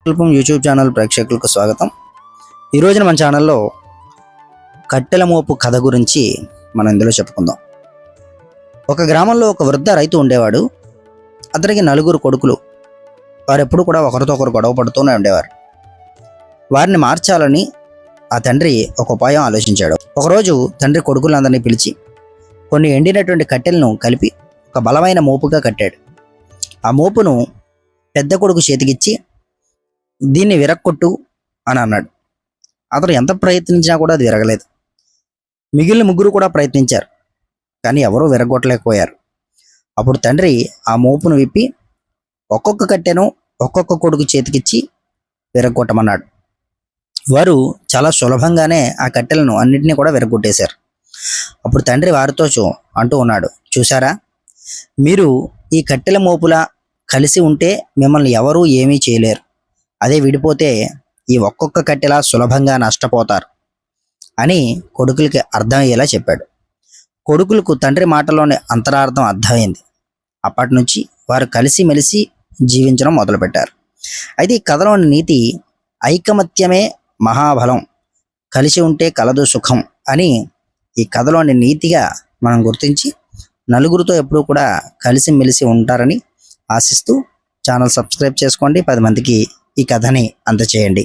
YouTube channel ప్రేక్షకులకు స్వాగతం. ఈ రోజున మన ఛానల్లో కట్టెల మోపు కథ గురించి మనం ఇందులో చెప్పుకుందాం. ఒక గ్రామంలో ఒక వృద్ధ రైతు ఉండేవాడు. అతనికి 4 కొడుకులు. వారెప్పుడు కూడా ఒకరితో ఒకరు గొడవ పడుతూనే ఉండేవారు. వారిని మార్చాలని ఆ తండ్రి ఒక ఉపాయం ఆలోచించాడు. ఒకరోజు తండ్రి కొడుకులందరినీ పిలిచి కొన్ని ఎండినటువంటి కట్టెలను కలిపి ఒక బలమైన మోపుగా కట్టాడు. ఆ మోపును పెద్ద కొడుకు చేతికిచ్చి దీన్ని విరక్కొట్టు అని అన్నాడు. అతను ఎంత ప్రయత్నించినా కూడా అది విరగలేదు. మిగిలిన 3 కూడా ప్రయత్నించారు, కానీ ఎవరూ విరగొట్టలేకపోయారు. అప్పుడు తండ్రి ఆ మోపును విప్పి ఒక్కొక్క కట్టెను ఒక్కొక్క కొడుకు చేతికిచ్చి విరగొట్టమన్నాడు. వారు చాలా సులభంగానే ఆ కట్టెలను అన్నింటినీ కూడా విరగొట్టేశారు. అప్పుడు తండ్రి వారితో అంటూ ఉన్నాడు, చూసారా, మీరు ఈ కట్టెల మోపులా కలిసి ఉంటే మిమ్మల్ని ఎవరూ ఏమీ చేయలేరు. అదే విడిపోతే ఈ ఒక్కొక్క కట్టెలా సులభంగా నష్టపోతారు అని కొడుకులకి అర్థమయ్యేలా చెప్పాడు. కొడుకులకు తండ్రి మాటలోని అంతరార్థం అర్థమైంది. అప్పటి నుంచి వారు కలిసిమెలిసి జీవించడం మొదలుపెట్టారు. అయితే ఈ కథలోని నీతి ఐకమత్యమే మహాబలం, కలిసి ఉంటే కలదు సుఖం అని ఈ కథలోని నీతిగా మనం గుర్తించి నలుగురితో ఎప్పుడూ కూడా కలిసిమెలిసి ఉంటారని ఆశిస్తూ ఛానల్ సబ్స్క్రైబ్ చేసుకోండి. 10 మందికి ఈ కథని అందచేయండి.